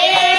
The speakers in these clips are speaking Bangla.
So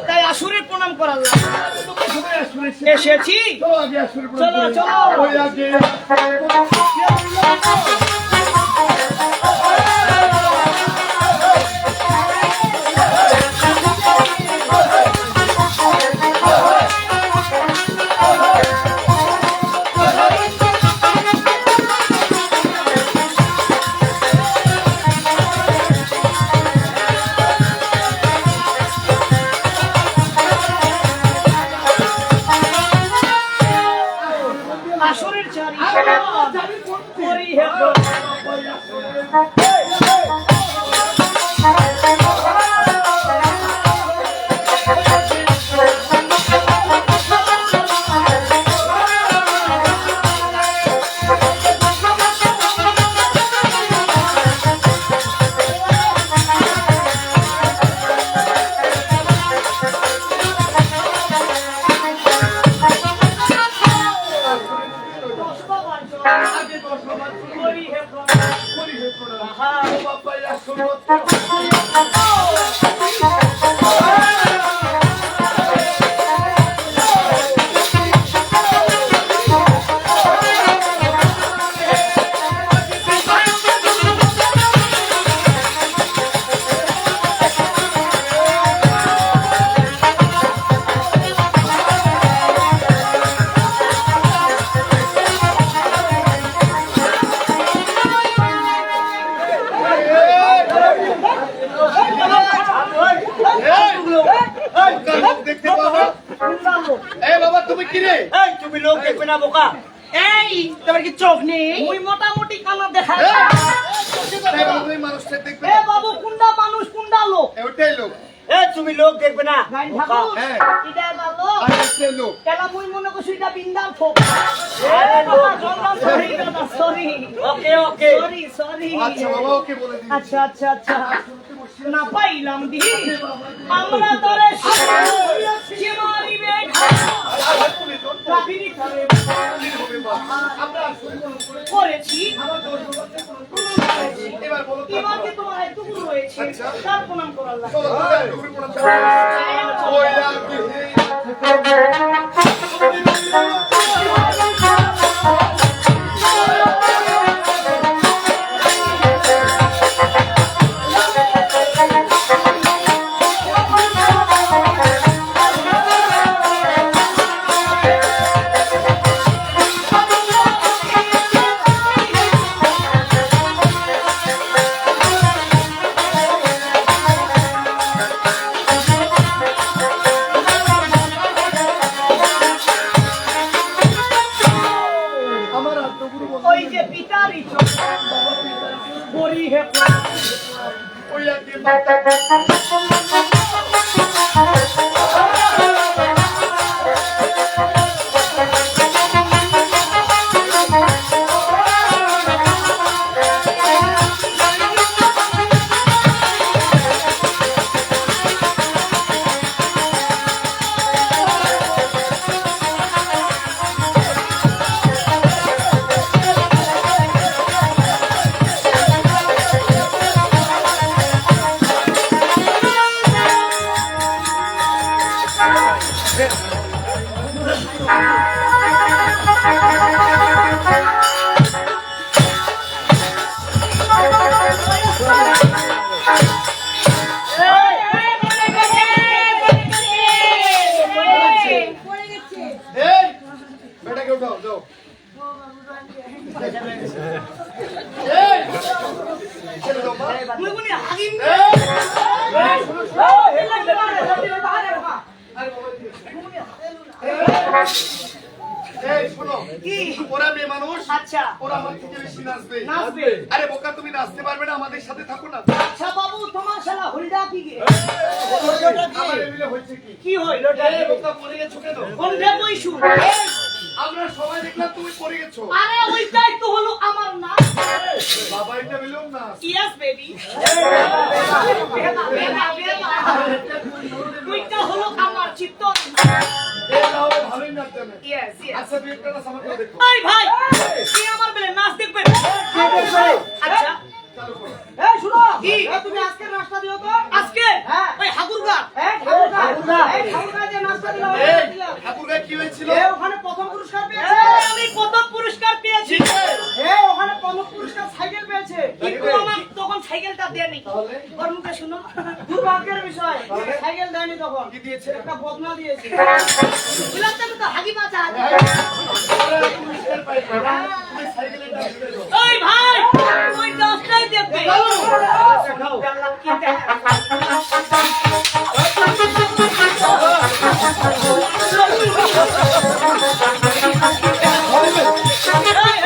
তাই আসুরের প্রণাম করা এসেছি। চলো চলো এই তুমি লোক দেখবে না বোকা। এই তোমার কি চোখ নেই? মুই মোটামুটি কানা দেখা যায়। এই বাবু এই মানুষটা দেখবে এ বাবু কুন্ডা মানুষ কুন্ডা লোক? ওইটাই লোক। এই তুমি লোক দেখবে না গাইন বোকা। ঠাকুর হ্যাঁ। এটা না লোক। আর এইটাই লোক। কেন মুই মনে করছি এটা বিন্দার ফোক। আরে লোক। সরি দাদা sorry. Okay okay. Sorry sorry. আচ্ছা বাবা ওকে বলে দিন। আচ্ছা আচ্ছা আচ্ছা না পাইলাম দি আমরা তোরে শিমারি বেঠা কাবিনি করে করেছি এবার বলো তো। এবার যে তোমার একটুকু রয়েছে আচ্ছা। তার প্রণাম করার লাগে চলো তোমরা একটু ঘুরে পড়ো। ওই লাগবে। আমার আত্মগুরু বন্ধু। ওই যে পিতারি চোখ বড়ি হে ওই একদিন মাথা এই বেটাকে উঠাও যাও। এই ছেড়ে দাও মা। মুই কোনি হাগিন এই শোনো কি ওরা মেয়ে মানুষ আচ্ছা ওরা আমার থেকে বেশি নাচবে নাচবে আরে বোকা তুমি নাচতে পারবে না আমাদের সাথে থাকো না আচ্ছা বাবু তোমার শালা হরিদা কি গে আমার এগুলো হচ্ছে কি কি হইল এই বোকা পড়ে গেছো কেন কোন রে বইছু আমরা সবাই দেখলাম তুমি পড়ে গেছো আরে ওইটাই তো হলো আমার নাম বাবা এটা বললাম না ইয়েস বেবি ওইটা হলো আমার চিত্ত এই তাহলে ভালোই নাচতে হবে ইয়েস ইয়েস আচ্ছা তুই একটা নাচ আমাকে দেখো ভাই ভাই কি আমার বেলে নাচ দেখবে আচ্ছা চালু করো এই শুনো কি তুমি আজকে নাস্তা দিও তো আজকে হ্যাঁ ওই হাগুরগা হাগুরগা যে নাস্তা দিলাম ঠাকুর গায়ে কি হয়েছিল ওখানে প্রথম পুরস্কার পেয়েছে আমি প্রথম পুরস্কার পেয়েছি ওখানে প্রথম পুরস্কার সাইকেল পেয়েছে কিন্তু আমার তখন সাইকেলটা দেয়নি ওর মুখে শুনো দুর্ভাগ্যের বিষয় সাইকেল দেয়নি তখন কি দিয়েছে একটা বদনা দিয়েছে বুঝলাম তো হাগি বাঁচা পুরস্কার পাইছো তুমি সাইকেলে নাচতে দাও ওই ভাই ওই দশটাই দেখবে দেখাও কি দেখা এই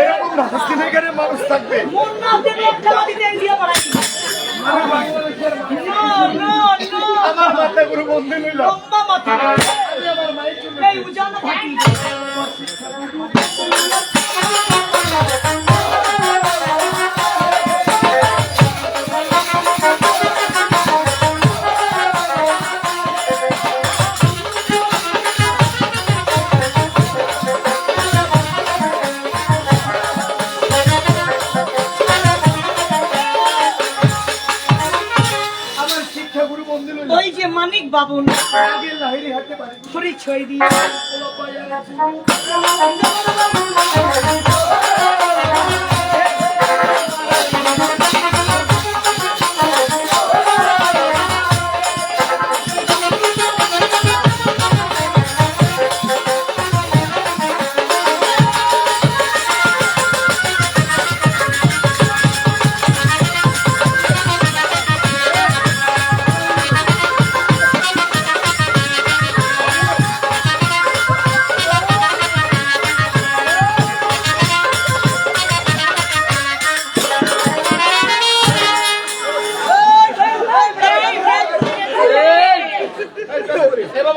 এরকম হাসিনে গেলে মানুষ থাকবে মুন্না দিনে একটা বাড়িতে দিয়ে পড়াই মানে বাংলাদেশের মানুষ। নো নো নো আমার মাথা গুরু বন্ধু লইল লম্বা মাথা আমার মাইক এই উজানা থাকি আমার শিক্ষা গুরু বন্ধু লইল ওই যে মানিক বাবুন আগে লাহিরি হাঁটতে পারি ছড়ি ছই দিয়ে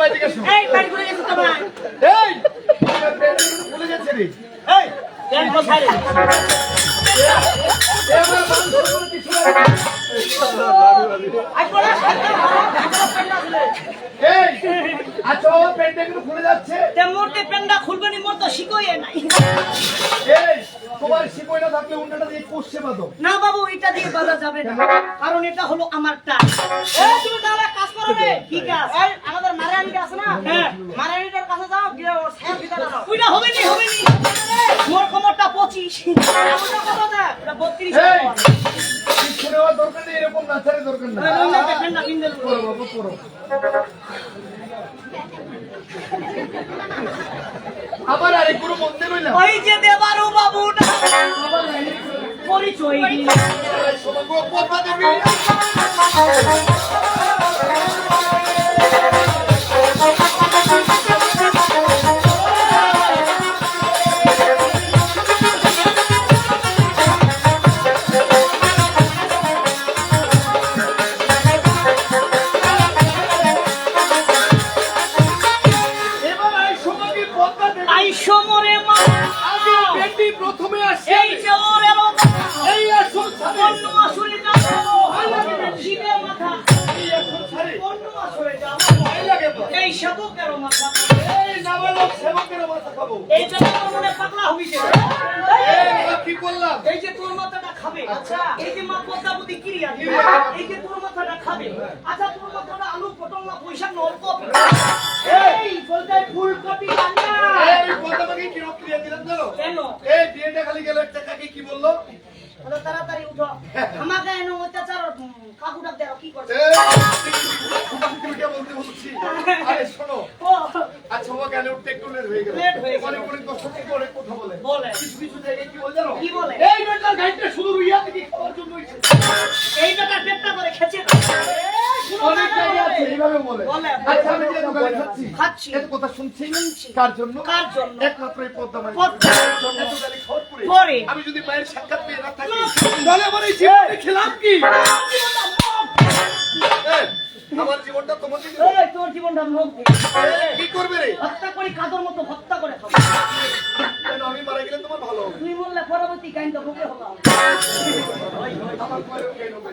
এদিকে এসো। এই বাড়ি করে গেছে তোমার এই আমার পেটটা কিন্তু ফুলে যাচ্ছে রে। এই কেন কোথায় রে? এ আমার মানুষ কোনো কিছু না। আজ বলে এই আচ্ছা আমার পেটটা কিন্তু ফুলে যাচ্ছে। তে মোরতে পেন্ডা খুলবে নি মোর তো শিকই নাই এই তোমার শিকই না থাকলে উন্ডাটা দিয়ে কোষে বাঁধো। না বাবু এটা দিয়ে বাজা যাবে না কারণ এটা হলো আমার টাক এই তুমি তাহলে কাজ করো রে কি কাজ এই আমাদের মারানিটা আছে না হ্যাঁ মারানিটার কাছে যাও গিয়ে ওর ছায়া ভিতরে দাও ওইটা হবে নি মোর কোমরটা 25 ওটা কত দা এটা 32 এই কিছু নেওয়ার দরকার নেই, এরকম নাচারের দরকার নেই। টাকা পেন্ডা কিনতে করো বাবা করো। আবার আরেকগুলো মন্দির হইলাম। ওই যে দেবারু বাবুটা পরিচয় দিল সবাই পদ্মা দেবী। এবার এই সবাইকে পদ্মা দেবী। আইসো মোরে মা আগে বেটি প্রথমে আসে। এই যে ওরে এই আসল ছাড়ে। অন্য আসলে না শিবের মাথা এই আসল ছাড়ে। অন্য আসলে যাও ভয় লাগে তো। এই শাবকের মাথা এই নাবালক সেবকের মাথা খাবো। এই যে তোর মনে পাগলা হইছে এই এবার কি করলাম? এই যে তোর মাথাটা খাবে আচ্ছা এই যে মা পদ্মাবতী ক্রিয়া দিবে এই যে তোর মাথাটা খাবে আচ্ছা তোর মাথাটা আলু পটল না পয়সা নলকপি এই বলতে ফুলকপি রান্না এই পদ্মাকে কি রোগ ক্রিয়া দিলাম জানো? কেন এই বিয়েটা খালি গেল একটা কাকে কি বললো? বলো তাড়াতাড়ি উঠো আমাকে এনে অত্যাচার কাকুটা দেখো কি করছে এই, তুমি কে বলতে বলছি? আরে শোনো, ও আচ্ছা ও গেলে উঠতে একটু লেট হয়ে গেল। Late হয়ে গেল। অনেক অনেক কষ্ট করে কথা বলে। বলে কিছু কিছু জায়গায় কি বলে জানো? কি বলে? এই বেটার গাইডটা শুধু রুইয়া থেকে খাওয়ার জন্য হইছে। এই টাকা পেটটা করে খেছে অনেক জায়গায় আছে এইভাবে বলে। বলে। আচ্ছা আমি যে দোকানে খাচ্ছি, খাচ্ছি। এত কথা শুনছি কার জন্য? কার জন্য? একমাত্র এই পদ্মা মায়ের পদ্মা। জন্য। এত গালি খাওয়ার পরে পরে। আমি যদি মায়ের সাক্ষাৎ পেয়ে না থাকি তাহলে আমার এই জীবনে খেলাম কি? এই, আমার জীবনটা তোমাকে দিল। এই তোর জীবনটা মুখ কি করবে রে? হত্যা করে কাদর মতো হত্যা করে খাবো কেন আমি মারা গেলে তোমার ভালো হবে? তুই বললে পরবর্তী গাইন তো ভোগে হবো আমার পরেও জ্ঞান হবে।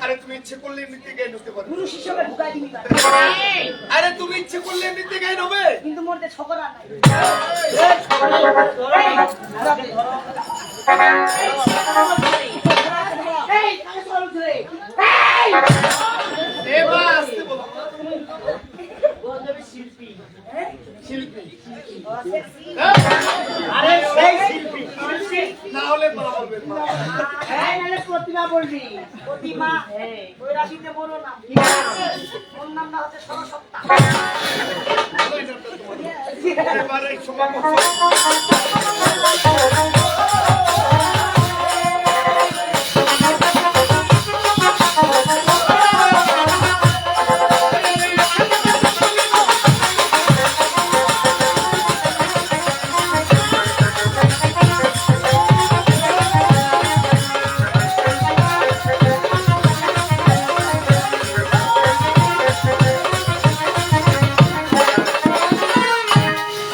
আরে তুমি ইচ্ছে করলে এমনিতে জ্ঞান হতে পারবে। পুরুষ হিসেবে ঢুকাই দিবি তাই। আরে তুমি ইচ্ছে করলে এমনিতে জ্ঞান হবে। কিন্তু মোর যে ছকরা নাই এই কাকে চল উঠে এই এবার আসতে বলো। বল যাবে শিল্পী শিল্পী। আরে সেই শিল্পী না হলে মা বলবে মা। এই নালে প্রতিমা বলবি প্রতিমা ওই রাশিতে বলো না ওর নামটা হচ্ছে সরসপ্তাহ ভালোই নামটা তোমার। এবার এই সময় মতো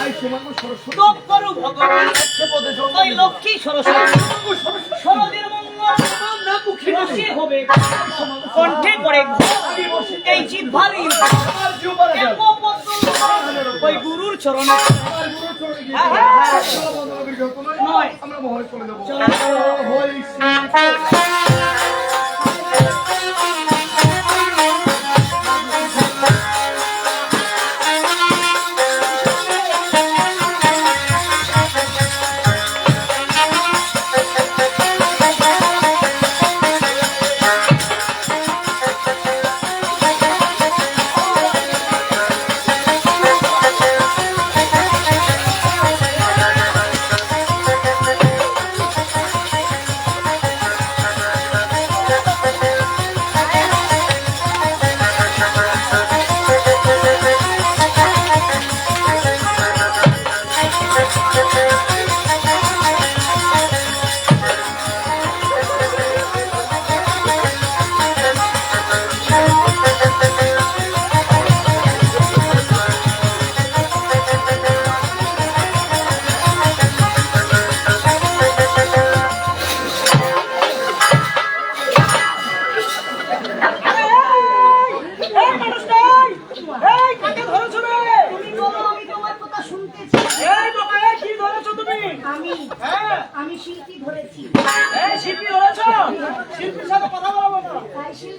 এই সময় মতো সরস্বতী তোপ করু ভগবান পদে ওই লক্ষ্মী সরস্বতী শরদের মঙ্গল না মুখে বসে হবে কণ্ঠে করে এই জিহ্বারি ওই গুরুর চরণে আমরা মহলে চলে যাবো। চলো। হই শ্রী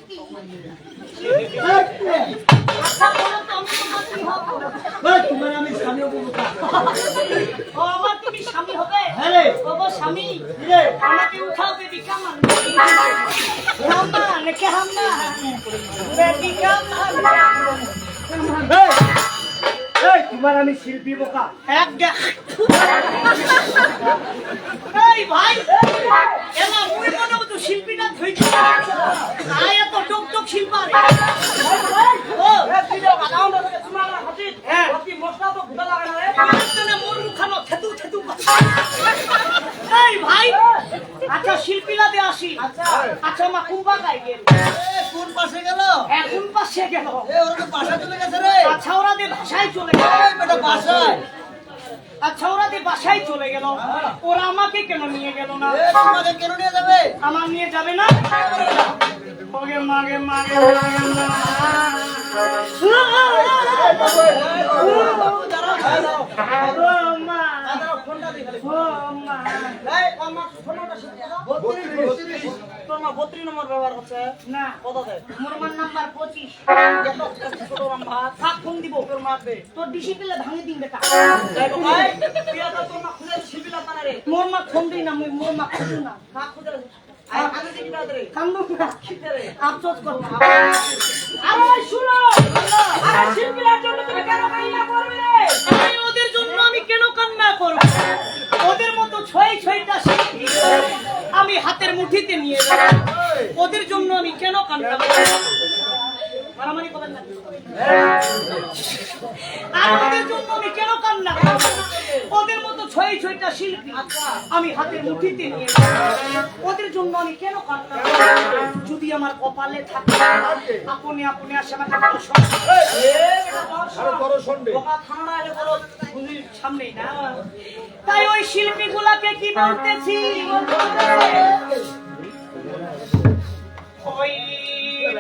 শিল্পী। আচ্ছা বলো তো আমি তোমার কি হবো? তোমার আমি স্বামী হবো বোকা। ও আমার তুমি স্বামী হবে? হ্যাঁ রে। ও গো স্বামী, রে। আমাকে উঠাও বেবি কামান। কামান, কামান, বেবি কামান। তোমার আমি শিল্পী বোকা। এক দেখ। এই ভাই, এলা মুই মনে হতো শিল্পীটা ধুইছে। আয় এত টক টক শিল্পা রে। ও, হ্যাঁ। মোর মুখানো থেতু থেতু। এই ভাই, আচ্ছা শিল্পীরা দিয়ে আসি। আচ্ছা মা কুম্পা গাই গেল। কোন পাশে গেল? এখন পাশে গেল। ওরা তো বাসা চলে গেছে রে। আচ্ছা ওরা দিয়ে ভাষায় চলে গেল। বেটা বাসায়। আচ্ছা ওরা দিয়ে বাসায় চলে গেল। ওরা আমাকে কেন নিয়ে গেল না? তোমাকে কেন নিয়ে যাবে? আমার নিয়ে যাবে না? ওকে মাগে মাগে মাগে তোর মা 32 নম্বর ব্যবহার করছে। না কত দেয়? মোরমান নাম্বার 25। ছোট নাম্বার। কাক ফোন দিব তোর মারবে। তোর ডিসি পেলে ভাঙে দিন বেটা। দেখো ভাই, তুই তো তোর মা খুঁজে শিল্পী না পারে রে। মোর মা ফোন দিই না মোর মা খুঁজু না কাক খুঁজে রে। আই আগে দেখি না রে। কান্দো না খিদে রে। আফসোস কর না। আরে শুনো, আরে শিল্পীদের জন্য তুমি কেন কান্না করবে? আমি ওদের জন্য আমি কেন কান্না করব? ওদের মতো ছয় ছয়টা শিল্পী আমি হাতের মুঠিতে নিয়ে যাব। ওদের জন্য আমি কেন কান্না করব? মারামারি করবেন না। আর ওদের জন্য আমি কেন কান্না করব? ওদের মতো ছয় ছয়টা শিল্পী আমি হাতের মুঠিতে নিয়ে যাব। ওদের জন্য আমি কেন কান্না করব? যদি আমার কপালে থাকে আপনি আপনি আসে আমাকে বড় থানা এলে বলো পুলিশ সামনেই না। তাই ওই শিল্পী গুলাকে কি বলতেছি? ওই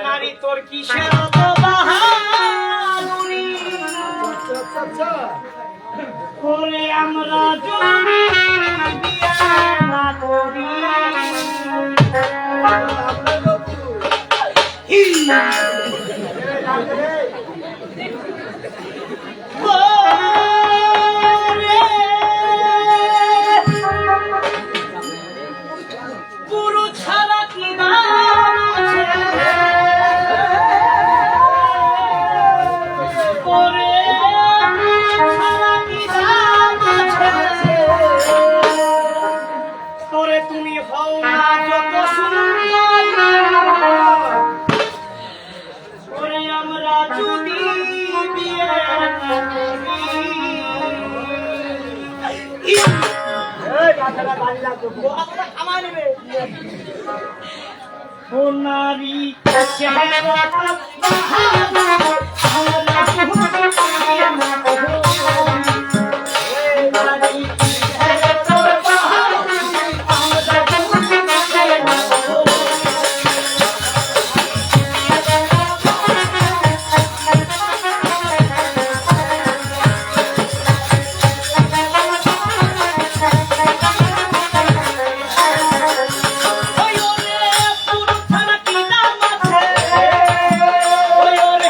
নারী তোর কিসের অত বাহাদুরি? ওরে আমরা যদি বিয়া না করি পুরো ছাড়া কি দাম আছে? ওরে ছাড়া কি দাম আছে? ওরে তুমি হও না যত সুন্দর, ওরে আমরা যদি বিয়ে না করি। ও নারী ওই ওরে পুরো ছাড়া কি দাম আছে? ওই ওরে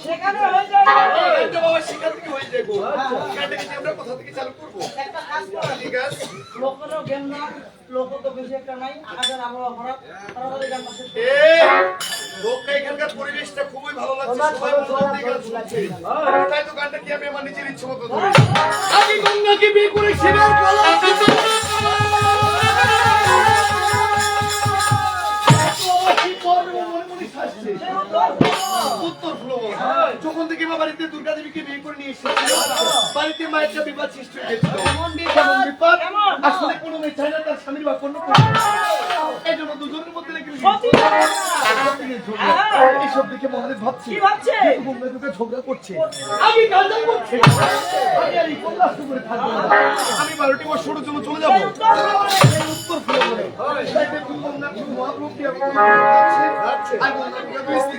সেখানে হয়ে যাবে। একটা কাজ করো। লোকেরও জ্ঞান না, লোক তো বেশি একটা নাই, আকাশের আবহাওয়া খারাপ, তাড়াতাড়ি গানটা শেষ করো। এখানকার পরিবেশটা খুবই ভালো লাগছে, সবাই মনোযোগ দিয়ে গান শুনছে। তাই তো গানটা কি আমি আমার নিজের ইচ্ছে মতো ধরি। আমি গঙ্গাকে বিয়ে করে শিবের কলা উত্তর ফ্লো যখন থেকে বাড়িতে দুর্গা দেবীকে বিয়ে করে নিয়ে এসেছিল, বাড়িতে মায়ের বিবাদ সৃষ্টি হয়েছিল। কেমন বিপদ? আসলে কোনো মেয়ে চায় না তার স্বামীর বা কোনো এই জন্য দুজনের মধ্যে লেগে এইসব দেখে মহাদেব ভাবছি কি ভাবছে? গঙ্গা দুর্গা ঝগড়া করছে, আমি গাঁজা করছি, আমি আর এই কল্যাণ করে থাকবো না। আমি 12টি বছরের জন্য চলে যাবো উত্তর ফ্লো বলে। তাই দেখুন গঙ্গা মহাপ্রভু কি আমি আর গঙ্গা দুর্গা দুই স্ত্রী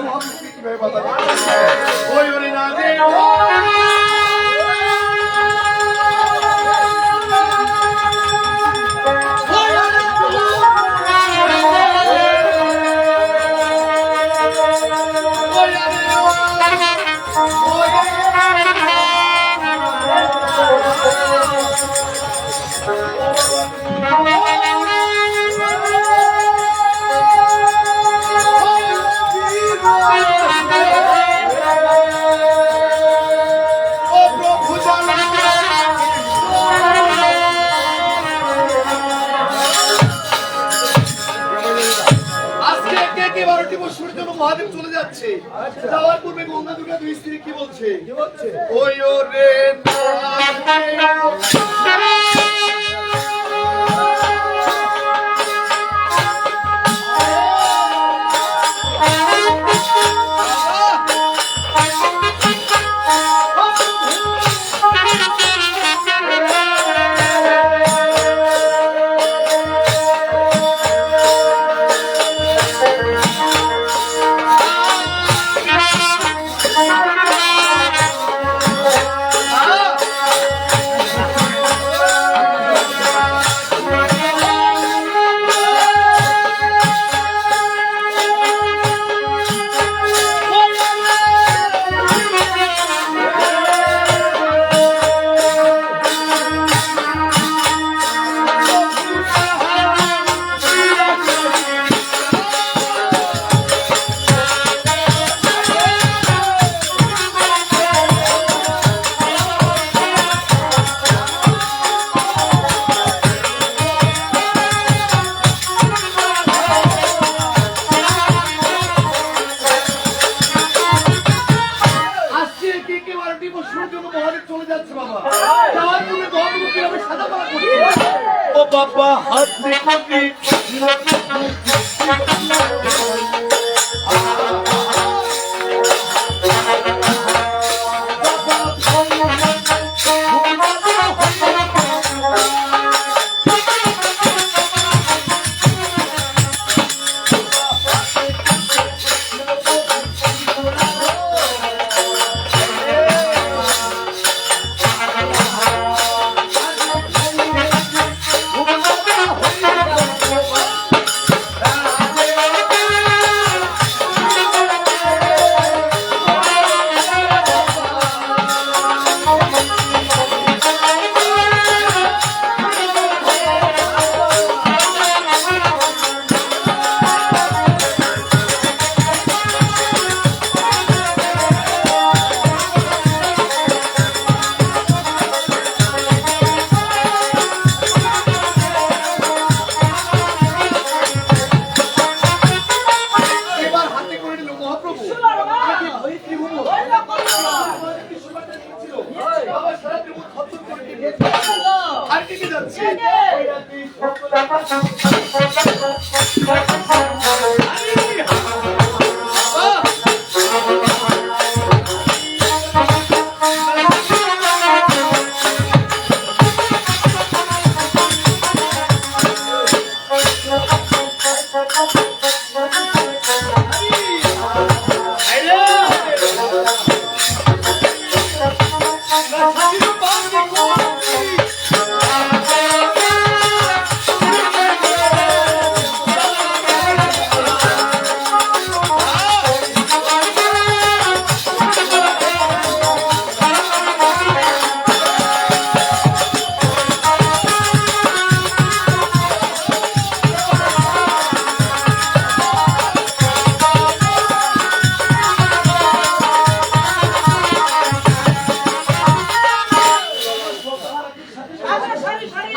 মহাপ্রভুকে কিভাবে বাঁধাবে? ওই ওরে না দে মহাদেব চলে যাচ্ছে, যাওয়ার পূর্বে গঙ্গা দুর্গা দুই স্ত্রী কি বলছে? ওই ওরে বাবা হাত দেখি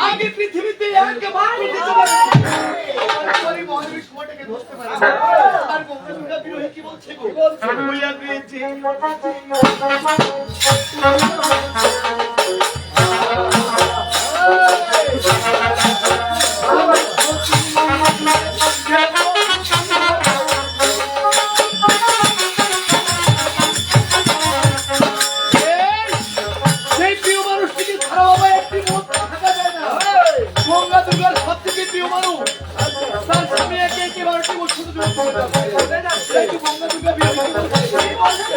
আগে পৃথিবীতে একেবারে মহাদেবের সময়টাকে ধরতে পারে আর গঙ্গা দুর্গা বিরোহী কি বলছে গো? বইয়া গিয়েছে সেই প্রিয় মানুষটিকে ছাড়া বাবা একটি মুহূর্ত থাকা যায় না। গঙ্গা দুর্গার সব থেকে প্রিয় মানুষ তার স্বামী একে একে 12টি বছর ধরে চলে যাচ্ছে। এই যে গঙ্গা দুর্গা বিরোহী কি বলছে?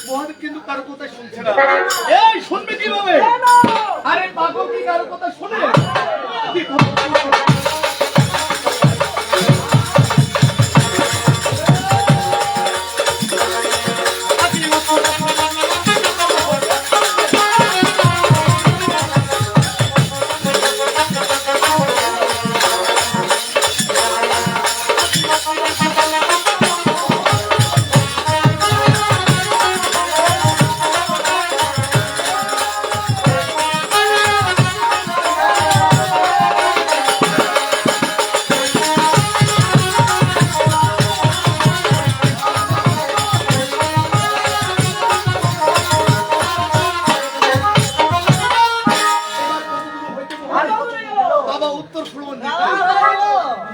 মহাদেব কিন্তু কারো কথা শুনছে না। এই শুনবে কিভাবে? আরে পাগল কি কারো কথা শুনে?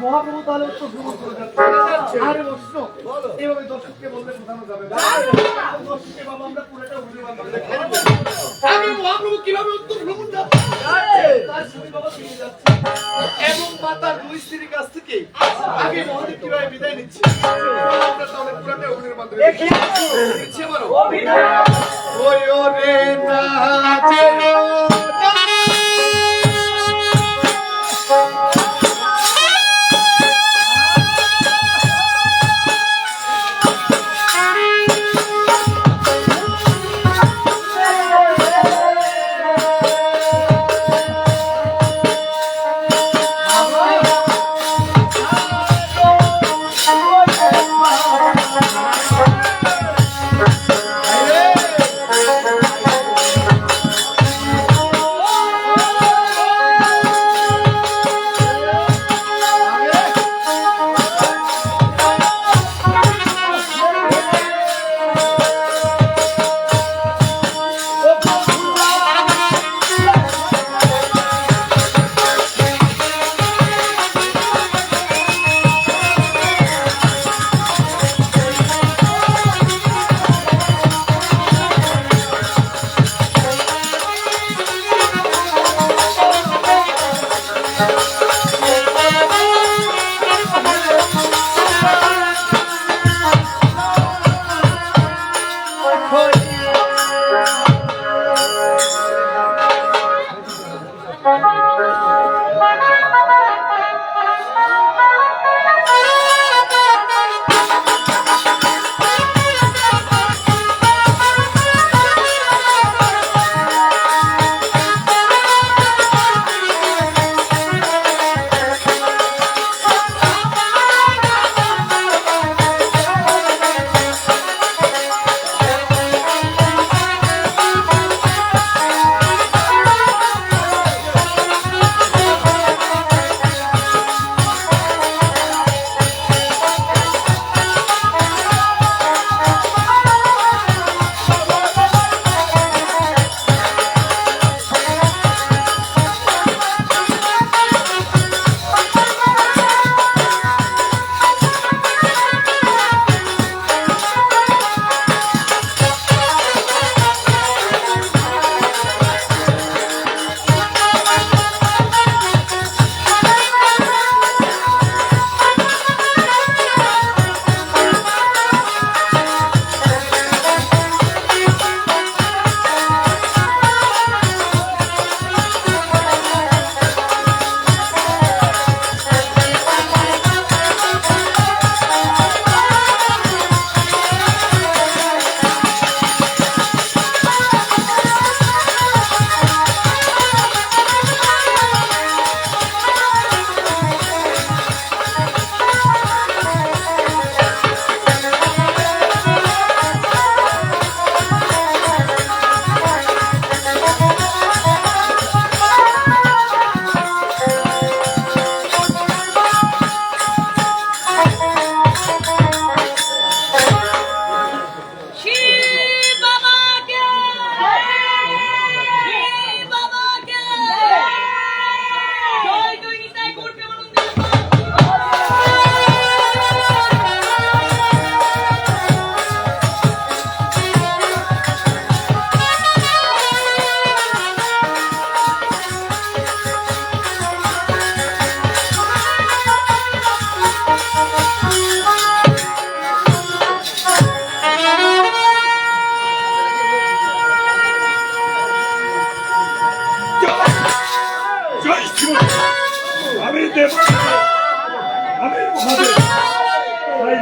মহাপ্রভু তাহলে উত্তর ভ্রমণ করে যাচ্ছে। আরে বসো, এভাবে দর্শককে বললে বোঝানো যাবে না। দর্শককে বাবা আমরা পুরোটা উড়ে বাঁধবো। আগে মহাপ্রভু কিভাবে উত্তর ভ্রমণ যাচ্ছে? তার স্বামী বাবা ফিরে যাচ্ছে এবং মাতার দুই স্ত্রীর কাছ থেকে আগে মহাদেব কিভাবে বিদায় নিচ্ছে আমরা তাহলে পুরোটা উড়ে বাঁধবো। ইচ্ছে বলো ওই ওরে নাচে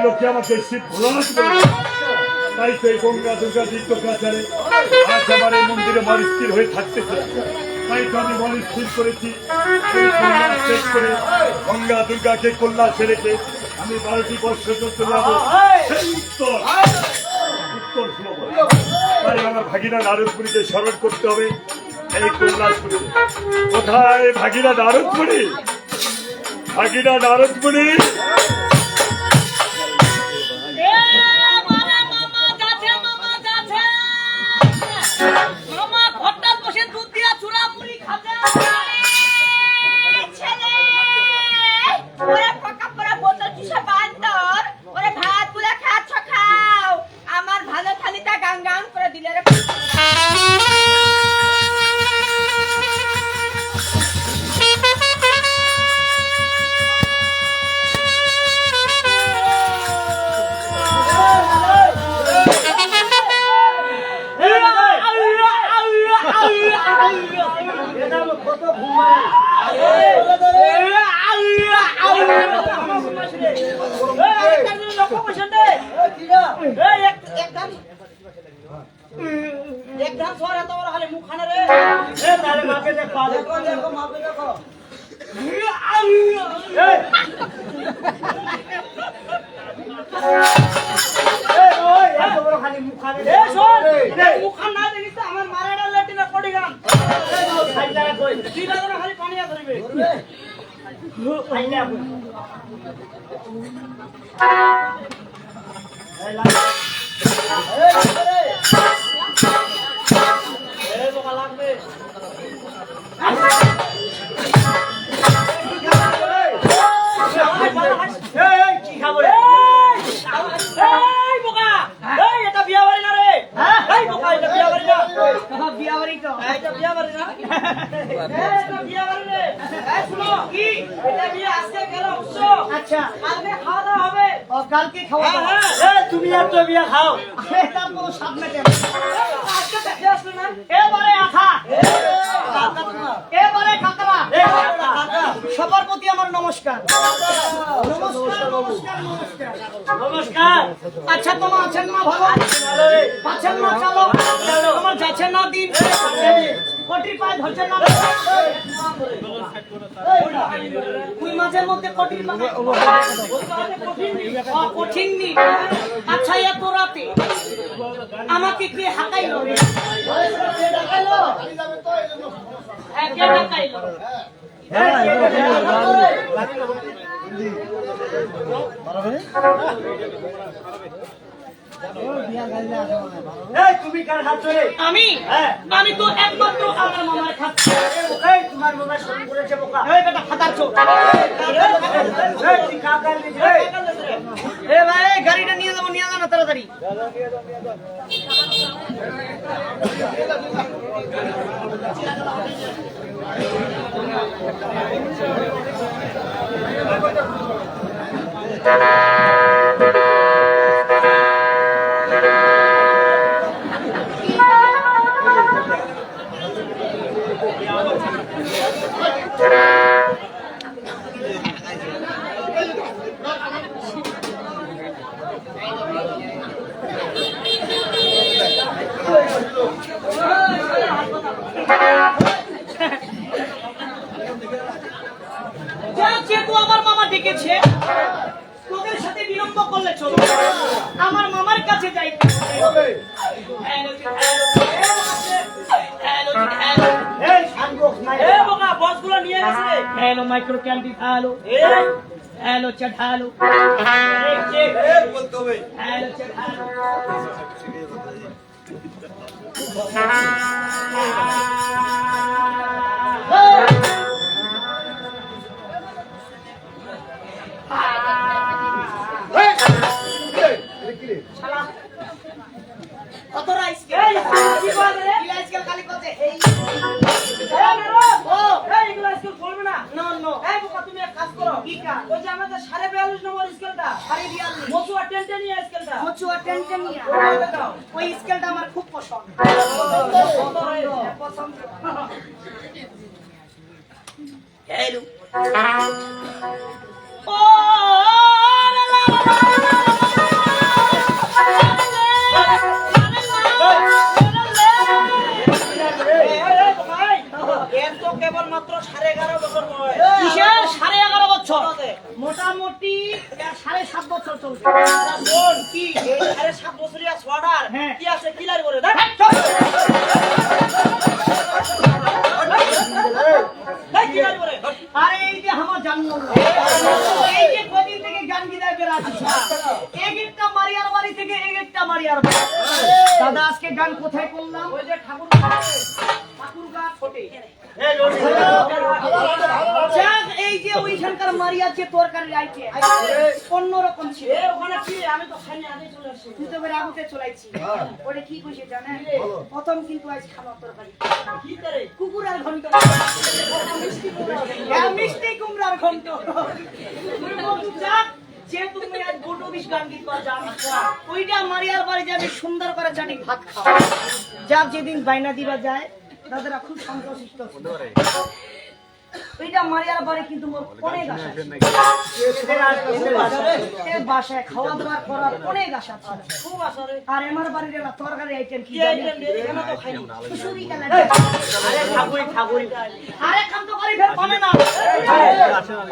লোকে আমাকে শিব ভোলানাথ বলে। তাই তো এই গঙ্গা দুর্গা তীর্থ কাছারে আজ আমার এই মন্দিরে মন স্থির হয়ে থাকতেছে। তাই তো আমি মন স্থির করেছি এই কল্যাণ শেষ করে গঙ্গা দুর্গাকে কল্যাণে রেখে আমি 12টি বর্ষ চলতে যাবো সেই উত্তর শুনব। তাই আমার ভাগিনা নারদপুরীকে স্মরণ করতে হবে এই কল্যাণপুরী। কোথায় ভাগিনা নারদপুরী? ভাগিনা নারদপুরী আমার ভালো থালিটা গান গান করে দিলে রে। আমার মারেরা লেটিনা পড়ি গান খালি পানিয়া ধরবে কালকে খাওয়া তুমি আর তো বিয়া খাও তার কোনো স্বাদ মেটে এবারে আঠা এবারে কাকড়া সবার প্রতি আমার নমস্কার নমস্কার নমস্কার নমস্কার নমস্কার। আচ্ছা তোমার আছেন না ভালো পাচ্ছেন না চালো তোমার যাচ্ছেন না দিন কটির পায়ে ধরছেন না তুই মাঝের মধ্যে কটির কঠিন নি। আচ্ছা এত রাতে আমাকে কে হাঁকাইল? হ্যাঁ কে হাঁকাইল? তুমি কার খাচ্ছ? আমি আমি তো একমাত্র আমার মামার খাচ্ছি। তোমার মামা শুরু করেছে বোকা বেটা খাতাচ্ছ। ভাই গাড়িটা নিয়ে যাবো নিয়ে যাবো তাড়াতাড়ি। যেহেতু আমার মামা ডেকেছে তোদের সাথে বিলম্ব করলে চলো আমার মামার কাছে যাই। বসগুলো নিয়ে গেছে। Hello micro candy hello hello চढ़ालो বলতে হবে হ্যালো চढ़ालो আমার খুব পছন্দ হ্যালো ও শোন কি আরে 7 বছরিয়া সোয়াটার হ্যাঁ। কি আছে কিলার করে দেখ কিলার করে আরে এই যে আমার জানো এই যে কদিন থেকে গান গিদায় বেরাচ্ছি এক একটা মারিয়ার বাড়ি থেকে এক একটা মারিয়ার বাড়ি। দাদা আজকে গান কোথায় করলাম? ওই যে ঠাকুর ঠাকুরগাঁ ছোটে। এই রোডে যাক, এই যে ওইখানকার মারিয়ার যে তরকারি আইছে অন্যরকম ছিল। এ ওখানে কি আমি তো খাইনি আগে চলে আসছি তুই তো বের আগুতে চলাইছি ওরে কি কইছে জানেন? প্রথম কিন্তু আজ খাবার তরকারি কি করে কুকুর আর ঘন্ট মিষ্টি কুমড়ার ঘন্ট তুই বলছিস যাক যে তুমি আজ গোটো বিশ গান গীত বা জানো ওইটা মারিয়ার বাড়ি যাবে সুন্দর করে চাটি ভাত খাও। যাক যেদিন বাইনা দিবা যায় দাদারা খুব সন্তুষ্ট ওইটা মারিয়ার বাড়ি কিন্তু মোর অনেক আশা ছিল। এর বাসায় খাওয়া দাওয়া করার অনেক আশা ছিল। খুব আসরে আর আমার বাড়ির একটা তরকারি আইটেম কি কি জানি? আইটেম রে এখানে তো খাইনি খিচুড়ি কেন? আরে ঠাকুর ঠাকুর আরে খাম তো করি ফের পাবে না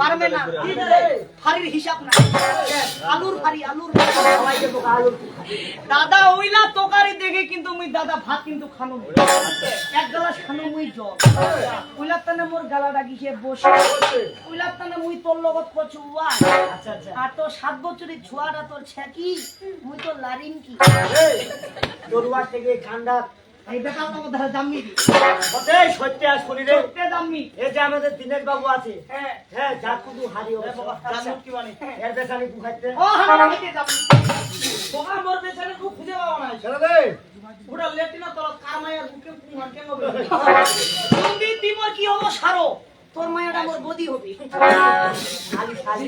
পারবে না কি করে হাড়ির হিসাব না আলুর হাড়ি আলুর দাদা ওইলা তরকারি দেখে কিন্তু মুই দাদা ভাত কিন্তু খানো মুই। এক গ্লাস খানো মুই জল ওইলা তানে মোর গালাটা গিয়ে বসে ওইলা তানে মুই তোর লগত কচু আচ্ছা আচ্ছা আর তো 7 বছরের ছুয়াটা তোর ছেকি মুই তো লারিম কি দরুয়া থেকে ঠান্ডা এই বেকার তো কথা দামি ওতে সত্যি আজ শুনি রে সত্যি দামি এই যে আমাদের দিনেশ বাবু আছে হ্যাঁ হ্যাঁ যা কুদু হারি হবে জানো কি মানে এর বেচারি কু খাইতে ও হারা খেতে দামি তোমরা মোর বেচারি কু খুঁজে পাও না ছেড়ে দে পুরা লেটিনা তোর কারমাইয়া বুকে কুমান কেন হবে তুমি দিমর কি হবো সারো তোর মায়াটা মোর বদি হবে খালি খালি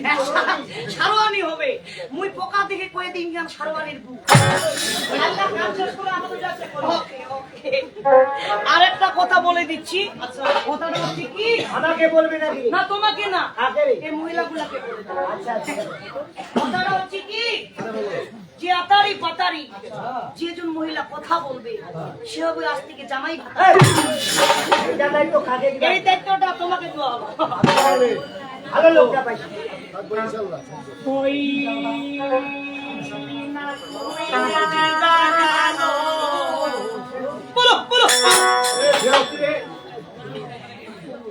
সারোয়ানি হবে মুই পোকা দেখে কয়ে দিন গান সারোয়ানির বউ আল্লাহ কাজ শেষ করে আমাদের যাচ্ছে করো ওকে ওকে আরেকটা কথা বলে দিচ্ছি আচ্ছা কথাটা হচ্ছে কি আমাকে বলবি নাকি না তোমাকে না কাকে রে এই মহিলাগুলাকে বলে দাও। আচ্ছা আচ্ছা কথাটা হচ্ছে কি যে আতারি পাতারি যেজন মহিলা কথা বলবে সে হবে আজ থেকে জামাই ভাতা এটা দায়িত্ব কাকে দিবা এই দায়িত্বটা তোমাকে দেওয়া হবে ভালো লোকটা পাইছি থাকবো ইনশাআল্লাহ ওই বলো বলো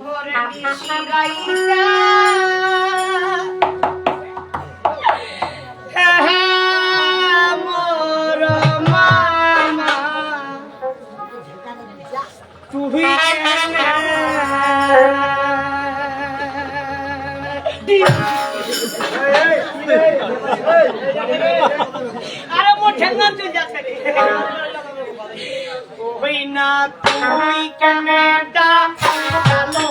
ঘরে নিশি গাইতা মোর মামা তুই আরে মোর ঠেঙ্গা চলে যাচ্ছে রে ওই না তুই কেনেডা আলো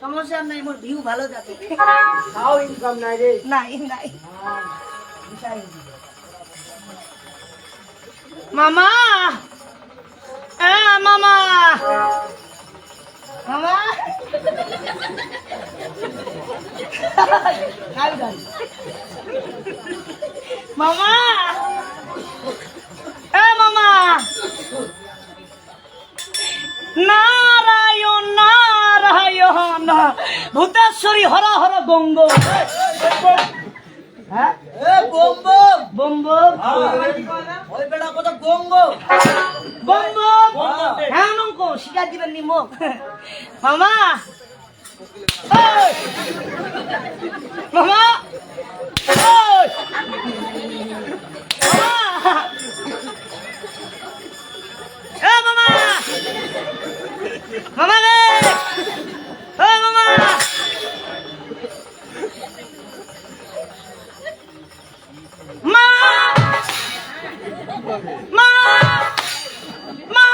সমস্যা নাই, মোর ভিউ ভালো যাবে। তাও ইনকাম নাই রে। নাই নাই মামা, মামা, মামা, মামা, মামা, নারায়ণ নারায়ণ ভূতেশ্বরী হর হর গঙ্গ। হ্যাঁ এ বম বম। বম বম ওই বেটা কত গঙ্গ। বম বম হ্যাঁ নঙ্ক শিকার দিবেন নি মুখ মামা। এই! মামা, এই! মামা, এ মামা, মামা রে, এ মামা, মা, মা, মা,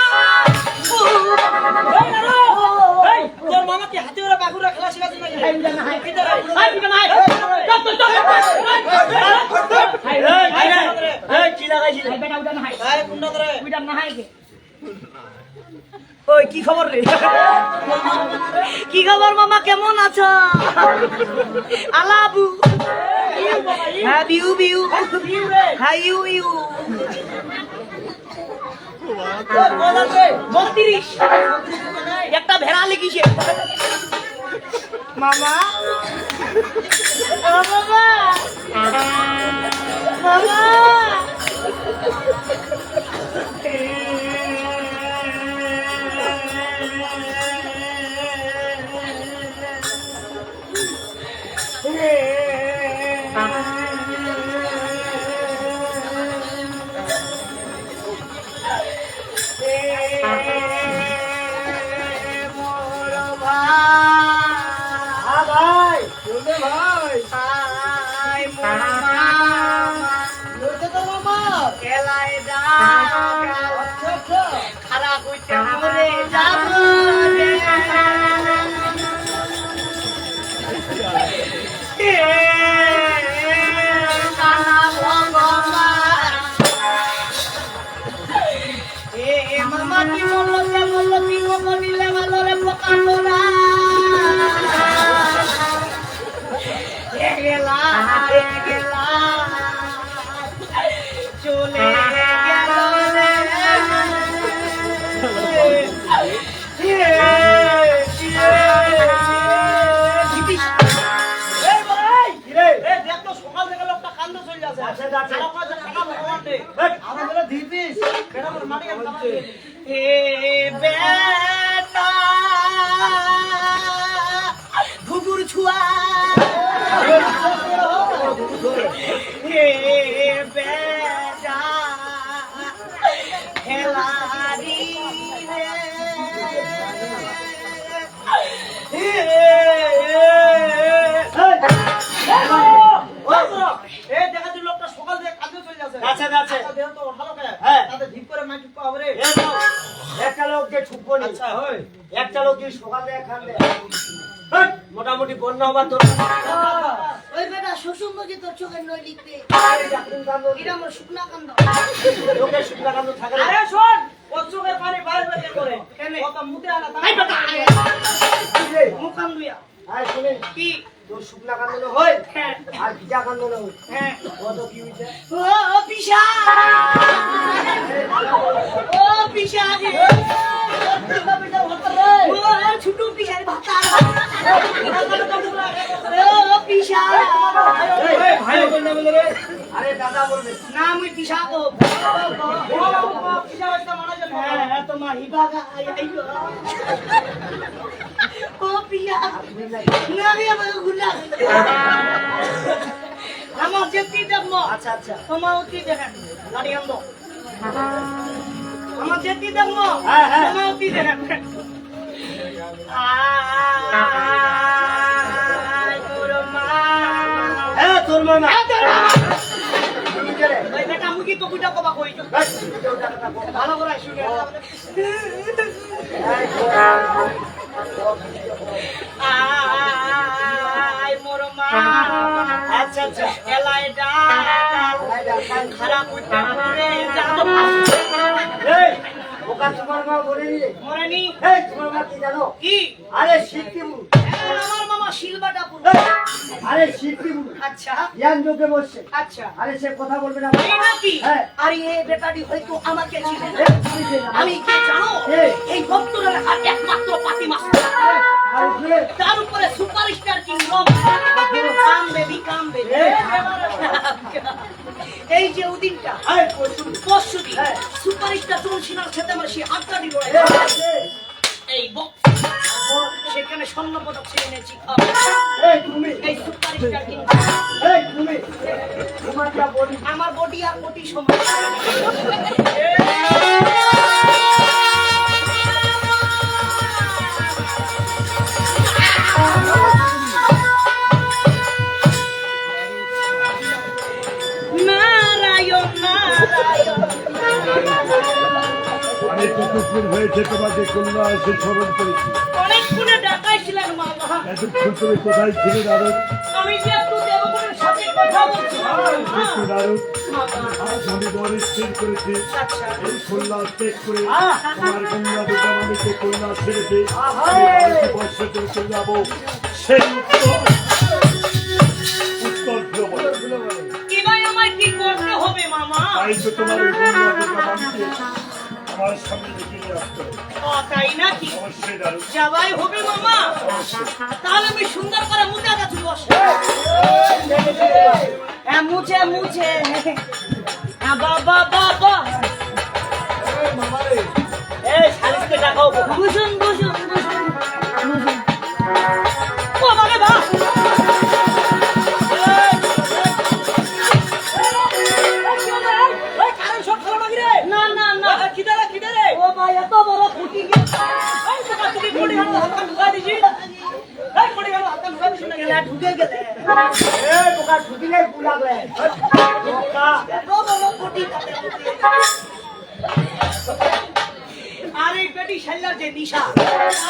এই তোর মামা কি হাতে ওরা বাগুরা খেলা শিখাচ্ছে নাকি? কি লাগাইছিস? আরে কুন্ডা ধরে। ওই কি খবর রে? কি খবর মামা, কেমন আছো? আলাবু হ্যাঁ বিউ বিউ হ্যাঁ ইউ ইউ 32 একটা ভেড়া লিখিছে মামা। ও মামা, মামা, ভাই শুনে ভাই। বলছে তো মামা। আচ্ছা আচ্ছা। খারাপ হইতে মরে যাব মামা। কি বললো সে বললো কি খবর নিলে ভালো রে পোকা তোরা গেলা গেলা চলে গেল রে। এই ভাই রে এই দেখ তো সকাল থেকে লোকটা কান্দে চলে যাচ্ছে। আচ্ছা আচ্ছা আর কাছে খানা ভগবান দে। আমার বেলা দিপিস বেটা আমার মাটি কাটতে পারছে। বেটা ঘুঘুর ছুয়া হে বেটা খেলারি রে এই দেখা তুই লোকটা সকাল থেকে কান্দে চলে যাচ্ছে। আচ্ছা, আচ্ছা। দেহ তো ভালো করে। হ্যাঁ। তাতে ধিপ করে মাটি পাবে রে। একটা লোক যে ছুপবো নি। আচ্ছা হই। একটা লোক যে সকালে খান্দে মোটামুটি বন্যা হবার তোর ওই বেটা শ্বশুর মজি তোর চোখের নই লিখবে এটা আমার শুকনা কান্দ লোকের শুকনা কান্দ থাকে না। আরে শোন ও চোখের পানি বাইরে বের করে। কেনে? ও তো মুতে আনা তা। আই বেটা মুখ কান্দুয়া আয় শুনে কি তোর শুকনা কান্দ না হয় হ্যাঁ আর ভিজা কান্দ না হয় হ্যাঁ কত কি হইছে? ও পিসা ও পিসা রে ও ছোটু পিসা রে ভাতা ও পিসা এই ভাই বল না বলে রে। আরে দাদা বলবে না আমি পিসা গো ও কিসা হইছে মানা জানো। হ্যাঁ তোমার হিবাগা আইলো ও পিয়া না রে আমার গুলা আমার যেতে দেবো আচ্ছা আচ্ছা তোমার অতি দেখেন গাড়ি আনবো আমার যেতে দেবো হ্যাঁ, হ্যাঁ। তোমার অতি দেখেন হ্যাঁ তোর মামা ওই বেটা মুখি তো বুঝা কবা কইছো ভালো করে শুনে আয় মোর মা আচ্ছা আচ্ছা এলাইটা খারাপ হইতে পারে যাও এই ওকা তোমার মা বলেনি মরেনি এই তোমার মা কি জানো কি আরে সিকিম আমার মামা শিলবাটা পুরো আরে সিকিম আচ্ছা ইয়ান যোগে বসছে আচ্ছা আরে সে কথা বলবে না এই নাকি হ্যাঁ। আর এই বেটাটি হয়তো আমাকে চিনে না। এ, তুমি কে জানো? আমি কি জানো এই। এই ভক্তরা একমাত্র পাতি মাস আর উপরে তার উপরে superstar kingdom come baby come baby এই যে ওদিনটা এই পশু পরশুদিন হ্যাঁ। সুপারস্টার তুলসীনার খেতে আমার সেই আটকাটি রয়ে এই বক্স সেখানে স্বর্ণ পদক ছিঁড়ে এনেছি এই তুমি এই সুপারস্টার কিংডম এই তুমি তোমার যা বলি আমার বডি আর কোটি সমান নারায়ণ নারায়ণ আমি কতক্ষণ হয়েছে তোমাকে কন্যা এসে স্মরণ করেছি। অনেকক্ষণে ডাকাইছিলেন মামা এতক্ষণ তুমি কোথায় ছিলে নারদ? আমি যে একটু দেবগুণের সাথে কথা বলছিলাম একটু নারদ, মামা আজ আমি বর স্থির করেছি আচ্ছা এই কন্যা ত্যাগ করে তোমার কন্যা দুটো আমাকে কন্যা ছেড়েছে বর্ষ করে চলে যাবো সেই উত্তর ধ্রুব। কি ভাই আমায় কি করতে হবে মামা তাই তো তোমার ওই কন্যা দুটো আমাকে আমার সামনে রেখে নিয়ে আসতে হবে। ও তাই নাকি অবশ্যই নারদ, যাওয়াই হবে মামা অবশ্যই। তাহলে আমি সুন্দর করে মুছে গেছি বসে মুছে মুছে বাবা বাবা এই শালিশকে ডাকাও বুঝুন বুঝুন বুঝুন ও বাবা বা না না না ও ভাই এত বড় ফুটি গেছে ঢুকে গেলে এই বোকা ঢুকিলে ভুল লাগলে বোকা এত বড় ফুটি আরে বেটি শাল্লার যে নিশা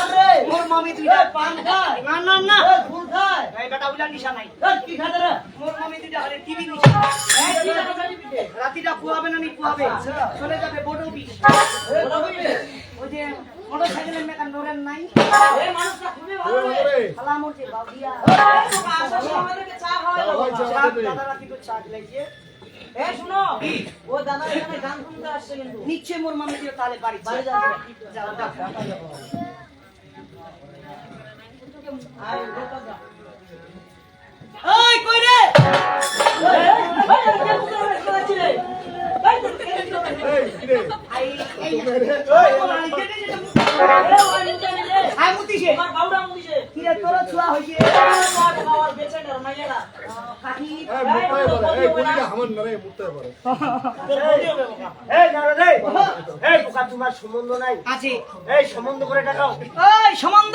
আরে মোর মামি দুইটা পান খায় না না না এই ফুল খায় এই বেটা উলা নিশা নাই এই কি খায় রে মোর মামি দুইটা হলে টিভি নিশা এই কি খায় পিঠে রাতিটা পুয়াবে না নি পুয়াবে চলে যাবে বড় অফিস এই বলবি ওই যে মোটরসাইকেলের মেকার নোরেন নাই এই মানুষটা খুবই ভালো রে খালা মোর যে বাউদিয়া আমাদেরকে চা খাওয়াই দাদা রাতি তো চা খেলাইছে এই শুনো ও দাদা এখানে গান শুনতে আসছে কিন্তু নিচ্ছে মোর মামি দিয়ে তালে বাড়ি বাড়ি যাবে যাও যাও আয় বোকা যা ওই কই রে আই এই আই মুতিছে কি রে তোর ছুয়া হইছে কাকি এই না রে এই বোকা তোমার সম্বন্ধ নাই আছে এই সম্বন্ধ করে দেখাও ওই সম্বন্ধ